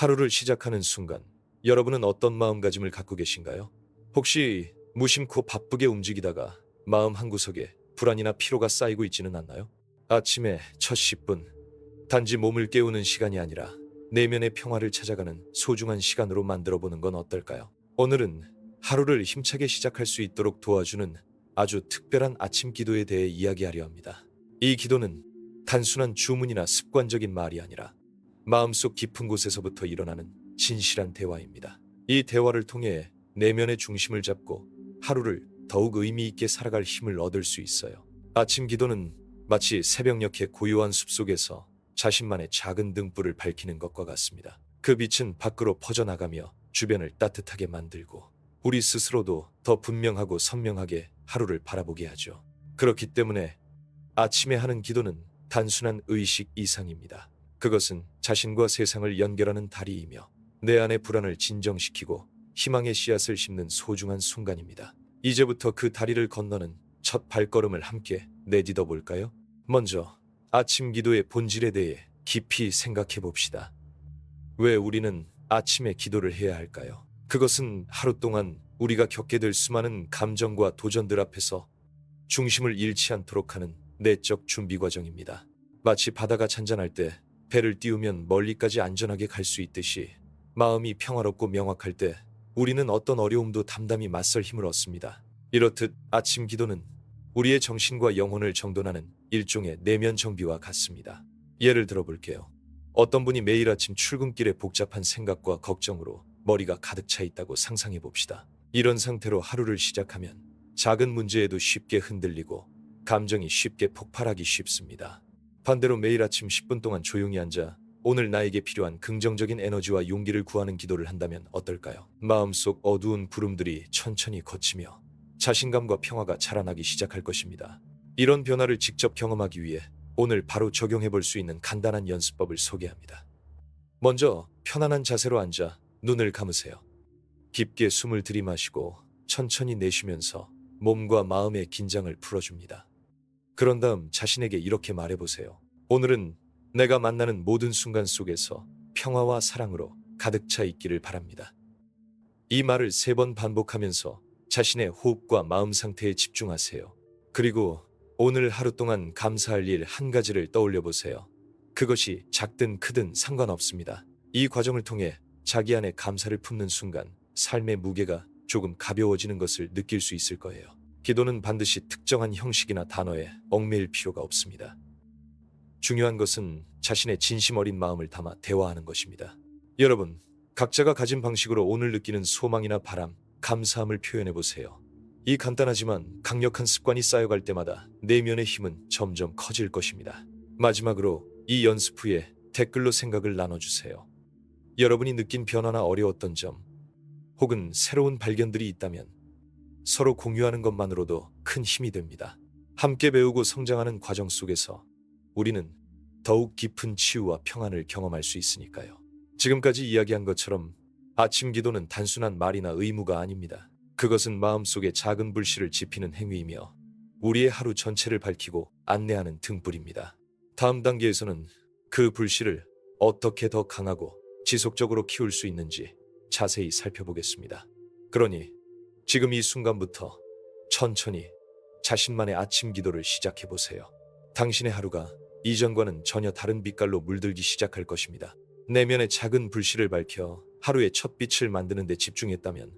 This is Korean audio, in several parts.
하루를 시작하는 순간 여러분은 어떤 마음가짐을 갖고 계신가요? 혹시 무심코 바쁘게 움직이다가 마음 한구석에 불안이나 피로가 쌓이고 있지는 않나요? 아침에 첫 10분, 단지 몸을 깨우는 시간이 아니라 내면의 평화를 찾아가는 소중한 시간으로 만들어 보는 건 어떨까요? 오늘은 하루를 힘차게 시작할 수 있도록 도와주는 아주 특별한 아침 기도에 대해 이야기하려 합니다. 이 기도는 단순한 주문이나 습관적인 말이 아니라 마음속 깊은 곳에서부터 일어나는 진실한 대화입니다. 이 대화를 통해 내면의 중심을 잡고 하루를 더욱 의미 있게 살아갈 힘을 얻을 수 있어요. 아침 기도는 마치 새벽녘의 고요한 숲속에서 자신만의 작은 등불을 밝히는 것과 같습니다. 그 빛은 밖으로 퍼져나가며 주변을 따뜻하게 만들고 우리 스스로도 더 분명하고 선명하게 하루를 바라보게 하죠. 그렇기 때문에 아침에 하는 기도는 단순한 의식 이상입니다. 그것은 자신과 세상을 연결하는 다리이며 내 안의 불안을 진정시키고 희망의 씨앗을 심는 소중한 순간입니다. 이제부터 그 다리를 건너는 첫 발걸음을 함께 내딛어 볼까요? 먼저 아침 기도의 본질에 대해 깊이 생각해 봅시다. 왜 우리는 아침에 기도를 해야 할까요? 그것은 하루 동안 우리가 겪게 될 수많은 감정과 도전들 앞에서 중심을 잃지 않도록 하는 내적 준비 과정입니다. 마치 바다가 잔잔할 때 배를 띄우면 멀리까지 안전하게 갈 수 있듯이 마음이 평화롭고 명확할 때 우리는 어떤 어려움도 담담히 맞설 힘을 얻습니다. 이렇듯 아침 기도는 우리의 정신과 영혼을 정돈하는 일종의 내면 정비와 같습니다. 예를 들어 볼게요. 어떤 분이 매일 아침 출근길에 복잡한 생각과 걱정으로 머리가 가득 차 있다고 상상해 봅시다. 이런 상태로 하루를 시작하면 작은 문제에도 쉽게 흔들리고 감정이 쉽게 폭발하기 쉽습니다. 반대로 매일 아침 10분 동안 조용히 앉아 오늘 나에게 필요한 긍정적인 에너지와 용기를 구하는 기도를 한다면 어떨까요? 마음속 어두운 구름들이 천천히 걷히며 자신감과 평화가 자라나기 시작할 것입니다. 이런 변화를 직접 경험하기 위해 오늘 바로 적용해 볼 수 있는 간단한 연습법을 소개합니다. 먼저 편안한 자세로 앉아 눈을 감으세요. 깊게 숨을 들이마시고 천천히 내쉬면서 몸과 마음의 긴장을 풀어줍니다. 그런 다음 자신에게 이렇게 말해보세요. 오늘은 내가 만나는 모든 순간 속에서 평화와 사랑으로 가득 차 있기를 바랍니다. 이 말을 3번 반복하면서 자신의 호흡과 마음 상태에 집중하세요. 그리고 오늘 하루 동안 감사할 일 한 가지를 떠올려 보세요. 그것이 작든 크든 상관없습니다. 이 과정을 통해 자기 안에 감사를 품는 순간 삶의 무게가 조금 가벼워지는 것을 느낄 수 있을 거예요. 기도는 반드시 특정한 형식이나 단어에 얽매일 필요가 없습니다. 중요한 것은 자신의 진심 어린 마음을 담아 대화하는 것입니다. 여러분, 각자가 가진 방식으로 오늘 느끼는 소망이나 바람, 감사함을 표현해 보세요. 이 간단하지만 강력한 습관이 쌓여갈 때마다 내면의 힘은 점점 커질 것입니다. 마지막으로 이 연습 후에 댓글로 생각을 나눠주세요. 여러분이 느낀 변화나 어려웠던 점, 혹은 새로운 발견들이 있다면 서로 공유하는 것만으로도 큰 힘이 됩니다. 함께 배우고 성장하는 과정 속에서 우리는 더욱 깊은 치유와 평안을 경험할 수 있으니까요. 지금까지 이야기한 것처럼 아침 기도는 단순한 말이나 의무가 아닙니다. 그것은 마음속에 작은 불씨를 지피는 행위이며 우리의 하루 전체를 밝히고 안내하는 등불입니다. 다음 단계에서는 그 불씨를 어떻게 더 강하고 지속적으로 키울 수 있는지 자세히 살펴보겠습니다. 그러니 지금 이 순간부터 천천히 자신만의 아침 기도를 시작해 보세요. 당신의 하루가 이전과는 전혀 다른 빛깔로 물들기 시작할 것입니다. 내면의 작은 불씨를 밝혀 하루의 첫 빛을 만드는 데 집중했다면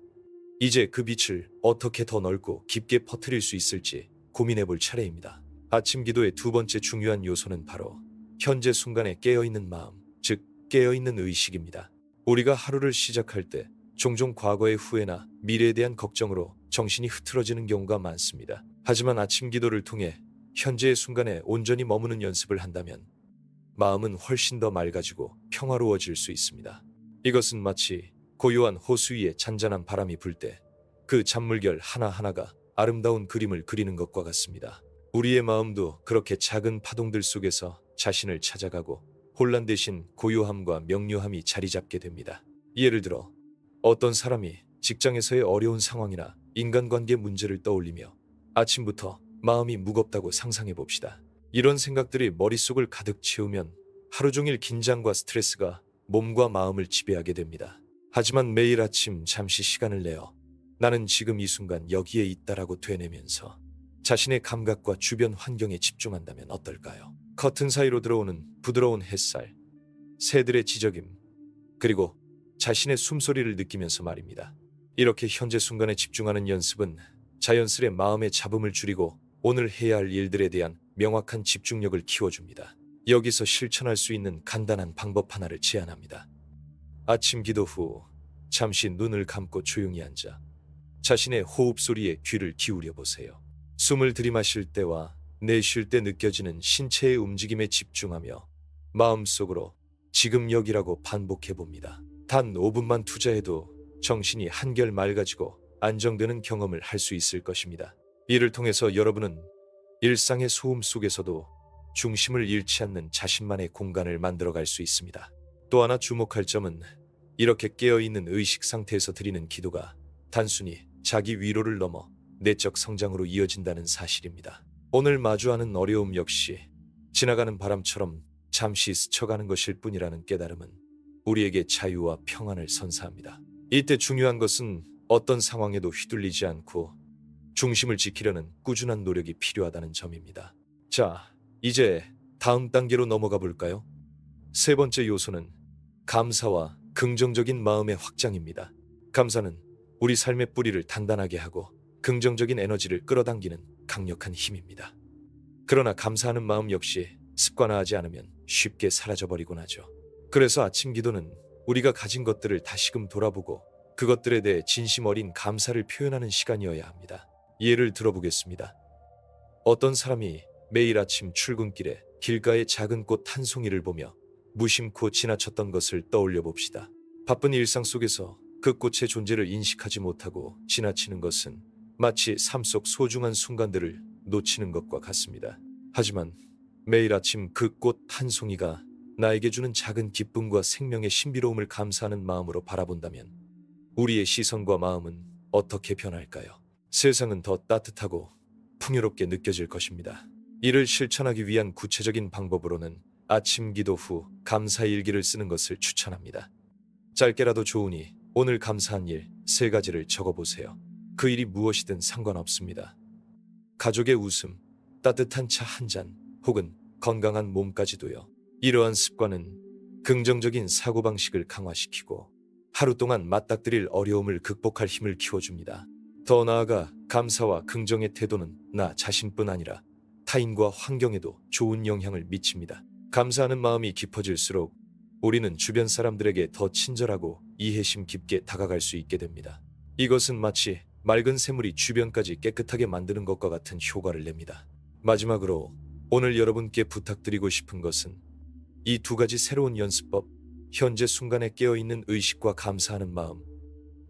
이제 그 빛을 어떻게 더 넓고 깊게 퍼뜨릴 수 있을지 고민해 볼 차례입니다. 아침 기도의 두 번째 중요한 요소는 바로 현재 순간에 깨어있는 마음, 즉 깨어있는 의식입니다. 우리가 하루를 시작할 때 종종 과거의 후회나 미래에 대한 걱정으로 정신이 흐트러지는 경우가 많습니다. 하지만 아침 기도를 통해 현재의 순간에 온전히 머무는 연습을 한다면 마음은 훨씬 더 맑아지고 평화로워질 수 있습니다. 이것은 마치 고요한 호수 위에 잔잔한 바람이 불 때 그 잔물결 하나하나가 아름다운 그림을 그리는 것과 같습니다. 우리의 마음도 그렇게 작은 파동들 속에서 자신을 찾아가고 혼란 대신 고요함과 명료함이 자리 잡게 됩니다. 예를 들어 어떤 사람이 직장에서의 어려운 상황이나 인간관계 문제를 떠올리며 아침부터 마음이 무겁다고 상상해 봅시다. 이런 생각들이 머릿속을 가득 채우면 하루 종일 긴장과 스트레스가 몸과 마음을 지배하게 됩니다. 하지만 매일 아침 잠시 시간을 내어 나는 지금 이 순간 여기에 있다라고 되뇌면서 자신의 감각과 주변 환경에 집중한다면 어떨까요? 커튼 사이로 들어오는 부드러운 햇살, 새들의 지저김, 그리고 자신의 숨소리를 느끼면서 말입니다. 이렇게 현재 순간에 집중하는 연습은 자연스레 마음의 잡음을 줄이고 오늘 해야 할 일들에 대한 명확한 집중력을 키워줍니다. 여기서 실천할 수 있는 간단한 방법 하나를 제안합니다. 아침 기도 후 잠시 눈을 감고 조용히 앉아 자신의 호흡 소리에 귀를 기울여 보세요. 숨을 들이마실 때와 내쉴 때 느껴지는 신체의 움직임에 집중하며 마음속으로 지금 여기라고 반복해 봅니다. 단 5분만 투자해도 정신이 한결 맑아지고 안정되는 경험을 할 수 있을 것입니다. 이를 통해서 여러분은 일상의 소음 속에서도 중심을 잃지 않는 자신만의 공간을 만들어갈 수 있습니다. 또 하나 주목할 점은 이렇게 깨어있는 의식 상태에서 드리는 기도가 단순히 자기 위로를 넘어 내적 성장으로 이어진다는 사실입니다. 오늘 마주하는 어려움 역시 지나가는 바람처럼 잠시 스쳐가는 것일 뿐이라는 깨달음은 우리에게 자유와 평안을 선사합니다. 이때 중요한 것은 어떤 상황에도 휘둘리지 않고 중심을 지키려는 꾸준한 노력이 필요하다는 점입니다. 자, 이제 다음 단계로 넘어가 볼까요? 세 번째 요소는 감사와 긍정적인 마음의 확장입니다. 감사는 우리 삶의 뿌리를 단단하게 하고 긍정적인 에너지를 끌어당기는 강력한 힘입니다. 그러나 감사하는 마음 역시 습관화하지 않으면 쉽게 사라져버리곤 하죠. 그래서 아침 기도는 우리가 가진 것들을 다시금 돌아보고 그것들에 대해 진심 어린 감사를 표현하는 시간이어야 합니다. 예를 들어보겠습니다. 어떤 사람이 매일 아침 출근길에 길가의 작은 꽃 한 송이를 보며 무심코 지나쳤던 것을 떠올려 봅시다. 바쁜 일상 속에서 그 꽃의 존재를 인식하지 못하고 지나치는 것은 마치 삶 속 소중한 순간들을 놓치는 것과 같습니다. 하지만 매일 아침 그 꽃 한 송이가 나에게 주는 작은 기쁨과 생명의 신비로움을 감사하는 마음으로 바라본다면 우리의 시선과 마음은 어떻게 변할까요? 세상은 더 따뜻하고 풍요롭게 느껴질 것입니다. 이를 실천하기 위한 구체적인 방법으로는 아침 기도 후 감사 일기를 쓰는 것을 추천합니다. 짧게라도 좋으니 오늘 감사한 일 3가지를 적어보세요. 그 일이 무엇이든 상관없습니다. 가족의 웃음, 따뜻한 차 한 잔, 혹은 건강한 몸까지도요. 이러한 습관은 긍정적인 사고방식을 강화시키고 하루 동안 맞닥뜨릴 어려움을 극복할 힘을 키워줍니다. 더 나아가 감사와 긍정의 태도는 나 자신뿐 아니라 타인과 환경에도 좋은 영향을 미칩니다. 감사하는 마음이 깊어질수록 우리는 주변 사람들에게 더 친절하고 이해심 깊게 다가갈 수 있게 됩니다. 이것은 마치 맑은 샘물이 주변까지 깨끗하게 만드는 것과 같은 효과를 냅니다. 마지막으로 오늘 여러분께 부탁드리고 싶은 것은 이 2가지 새로운 연습법, 현재 순간에 깨어있는 의식과 감사하는 마음,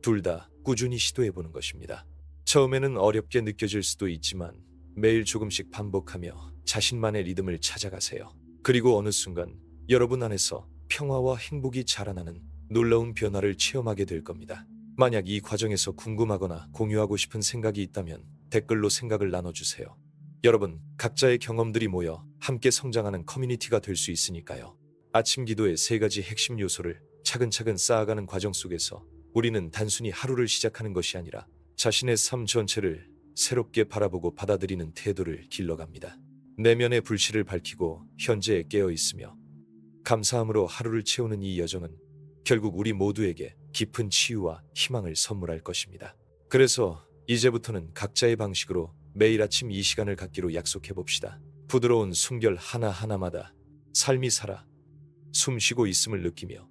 둘 다 꾸준히 시도해보는 것입니다. 처음에는 어렵게 느껴질 수도 있지만 매일 조금씩 반복하며 자신만의 리듬을 찾아가세요. 그리고 어느 순간 여러분 안에서 평화와 행복이 자라나는 놀라운 변화를 체험하게 될 겁니다. 만약 이 과정에서 궁금하거나 공유하고 싶은 생각이 있다면 댓글로 생각을 나눠주세요. 여러분, 각자의 경험들이 모여 함께 성장하는 커뮤니티가 될 수 있으니까요. 아침 기도의 3가지 핵심 요소를 차근차근 쌓아가는 과정 속에서 우리는 단순히 하루를 시작하는 것이 아니라 자신의 삶 전체를 새롭게 바라보고 받아들이는 태도를 길러갑니다. 내면의 불씨를 밝히고 현재에 깨어 있으며 감사함으로 하루를 채우는 이 여정은 결국 우리 모두에게 깊은 치유와 희망을 선물할 것입니다. 그래서 이제부터는 각자의 방식으로 매일 아침 이 시간을 갖기로 약속해 봅시다. 부드러운 숨결 하나하나마다 삶이 살아 숨쉬고 있음을 느끼며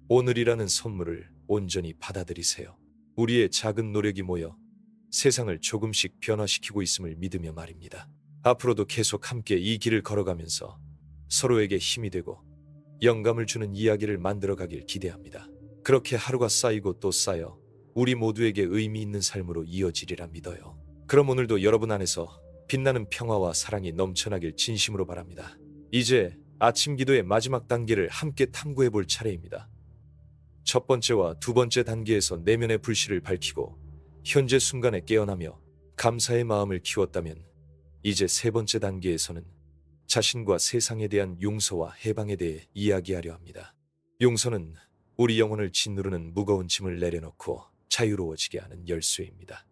오늘이라는 선물을 온전히 받아들이세요. 우리의 작은 노력이 모여 세상을 조금씩 변화시키고 있음을 믿으며 말입니다. 앞으로도 계속 함께 이 길을 걸어가면서 서로에게 힘이 되고 영감을 주는 이야기를 만들어가길 기대합니다. 그렇게 하루가 쌓이고 또 쌓여 우리 모두에게 의미 있는 삶으로 이어지리라 믿어요. 그럼 오늘도 여러분 안에서 빛나는 평화와 사랑이 넘쳐나길 진심으로 바랍니다. 이제 아침 기도의 마지막 단계를 함께 탐구해 볼 차례입니다. 첫 번째와 2번째 단계에서 내면의 불씨를 밝히고 현재 순간에 깨어나며 감사의 마음을 키웠다면 이제 3번째 단계에서는 자신과 세상에 대한 용서와 해방에 대해 이야기하려 합니다. 용서는 우리 영혼을 짓누르는 무거운 짐을 내려놓고 자유로워지게 하는 열쇠입니다.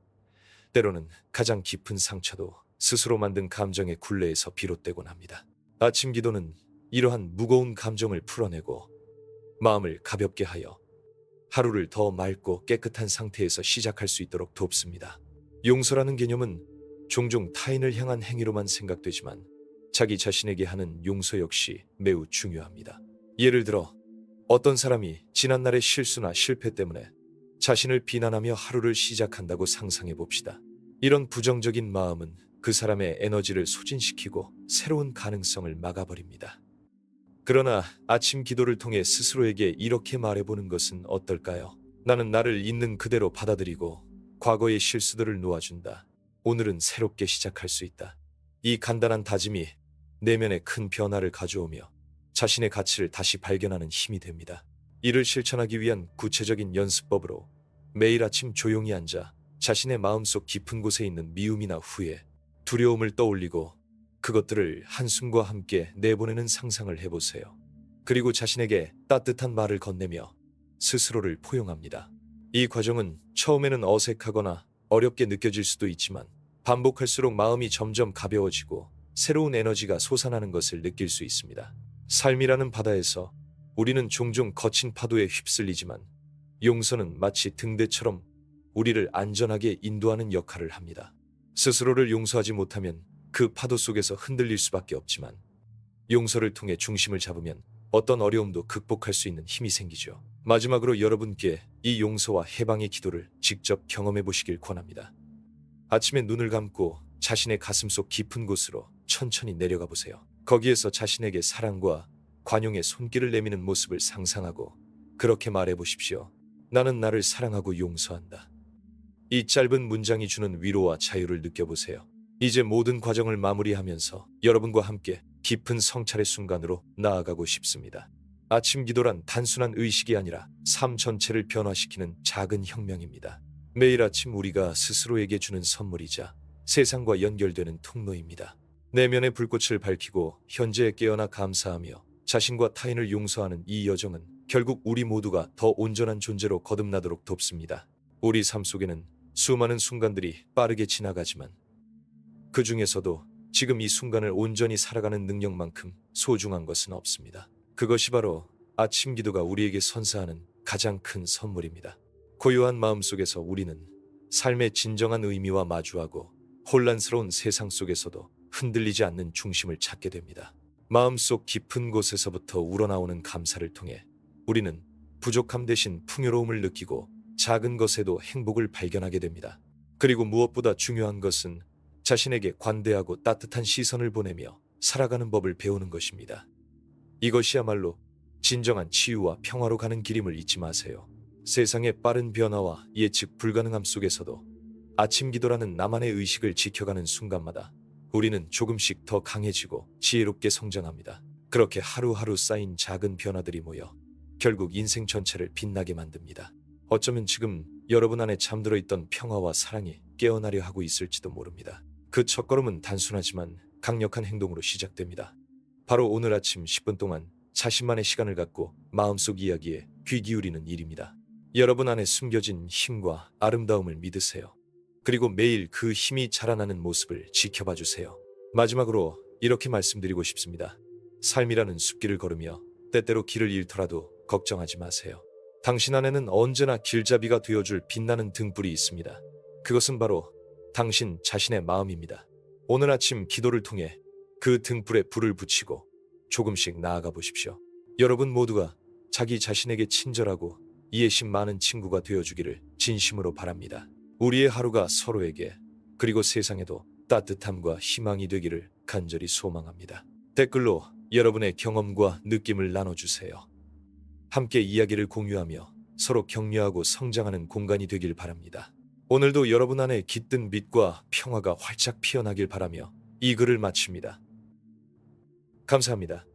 때로는 가장 깊은 상처도 스스로 만든 감정의 굴레에서 비롯되곤 합니다. 아침 기도는 이러한 무거운 감정을 풀어내고 마음을 가볍게 하여 하루를 더 맑고 깨끗한 상태에서 시작할 수 있도록 돕습니다. 용서라는 개념은 종종 타인을 향한 행위로만 생각되지만 자기 자신에게 하는 용서 역시 매우 중요합니다. 예를 들어 어떤 사람이 지난날의 실수나 실패 때문에 자신을 비난하며 하루를 시작한다고 상상해 봅시다. 이런 부정적인 마음은 그 사람의 에너지를 소진시키고 새로운 가능성을 막아버립니다. 그러나 아침 기도를 통해 스스로에게 이렇게 말해보는 것은 어떨까요? 나는 나를 있는 그대로 받아들이고 과거의 실수들을 놓아준다. 오늘은 새롭게 시작할 수 있다. 이 간단한 다짐이 내면에 큰 변화를 가져오며 자신의 가치를 다시 발견하는 힘이 됩니다. 이를 실천하기 위한 구체적인 연습법으로 매일 아침 조용히 앉아 자신의 마음속 깊은 곳에 있는 미움이나 후회, 두려움을 떠올리고 그것들을 한숨과 함께 내보내는 상상을 해보세요. 그리고 자신에게 따뜻한 말을 건네며 스스로를 포용합니다. 이 과정은 처음에는 어색하거나 어렵게 느껴질 수도 있지만 반복할수록 마음이 점점 가벼워지고 새로운 에너지가 솟아나는 것을 느낄 수 있습니다. 삶이라는 바다에서 우리는 종종 거친 파도에 휩쓸리지만 용서는 마치 등대처럼 우리를 안전하게 인도하는 역할을 합니다. 스스로를 용서하지 못하면 그 파도 속에서 흔들릴 수밖에 없지만 용서를 통해 중심을 잡으면 어떤 어려움도 극복할 수 있는 힘이 생기죠. 마지막으로 여러분께 이 용서와 해방의 기도를 직접 경험해 보시길 권합니다. 아침에 눈을 감고 자신의 가슴속 깊은 곳으로 천천히 내려가 보세요. 거기에서 자신에게 사랑과 관용의 손길을 내미는 모습을 상상하고 그렇게 말해 보십시오. 나는 나를 사랑하고 용서한다. 이 짧은 문장이 주는 위로와 자유를 느껴보세요. 이제 모든 과정을 마무리하면서 여러분과 함께 깊은 성찰의 순간으로 나아가고 싶습니다. 아침 기도란 단순한 의식이 아니라 삶 전체를 변화시키는 작은 혁명입니다. 매일 아침 우리가 스스로에게 주는 선물이자 세상과 연결되는 통로입니다. 내면의 불꽃을 밝히고 현재에 깨어나 감사하며 자신과 타인을 용서하는 이 여정은 결국 우리 모두가 더 온전한 존재로 거듭나도록 돕습니다. 우리 삶 속에는 수많은 순간들이 빠르게 지나가지만 그 중에서도 지금 이 순간을 온전히 살아가는 능력만큼 소중한 것은 없습니다. 그것이 바로 아침 기도가 우리에게 선사하는 가장 큰 선물입니다. 고요한 마음속에서 우리는 삶의 진정한 의미와 마주하고 혼란스러운 세상 속에서도 흔들리지 않는 중심을 찾게 됩니다. 마음속 깊은 곳에서부터 우러나오는 감사를 통해 우리는 부족함 대신 풍요로움을 느끼고 작은 것에도 행복을 발견하게 됩니다. 그리고 무엇보다 중요한 것은 자신에게 관대하고 따뜻한 시선을 보내며 살아가는 법을 배우는 것입니다. 이것이야말로 진정한 치유와 평화로 가는 길임을 잊지 마세요. 세상의 빠른 변화와 예측 불가능함 속에서도 아침 기도라는 나만의 의식을 지켜가는 순간마다 우리는 조금씩 더 강해지고 지혜롭게 성장합니다. 그렇게 하루하루 쌓인 작은 변화들이 모여 결국 인생 전체를 빛나게 만듭니다. 어쩌면 지금 여러분 안에 잠들어 있던 평화와 사랑이 깨어나려 하고 있을지도 모릅니다. 그 첫걸음은 단순하지만 강력한 행동으로 시작됩니다. 바로 오늘 아침 10분 동안 자신만의 시간을 갖고 마음속 이야기에 귀 기울이는 일입니다. 여러분 안에 숨겨진 힘과 아름다움을 믿으세요. 그리고 매일 그 힘이 자라나는 모습을 지켜봐 주세요. 마지막으로 이렇게 말씀드리고 싶습니다. 삶이라는 숲길을 걸으며 때때로 길을 잃더라도 걱정하지 마세요. 당신 안에는 언제나 길잡이가 되어줄 빛나는 등불이 있습니다. 그것은 바로 당신 자신의 마음입니다. 오늘 아침 기도를 통해 그 등불에 불을 붙이고 조금씩 나아가 보십시오. 여러분 모두가 자기 자신에게 친절하고 이해심 많은 친구가 되어주기를 진심으로 바랍니다. 우리의 하루가 서로에게 그리고 세상에도 따뜻함과 희망이 되기를 간절히 소망합니다. 댓글로 여러분의 경험과 느낌을 나눠주세요. 함께 이야기를 공유하며 서로 격려하고 성장하는 공간이 되길 바랍니다. 오늘도 여러분 안에 깃든 빛과 평화가 활짝 피어나길 바라며 이 글을 마칩니다. 감사합니다.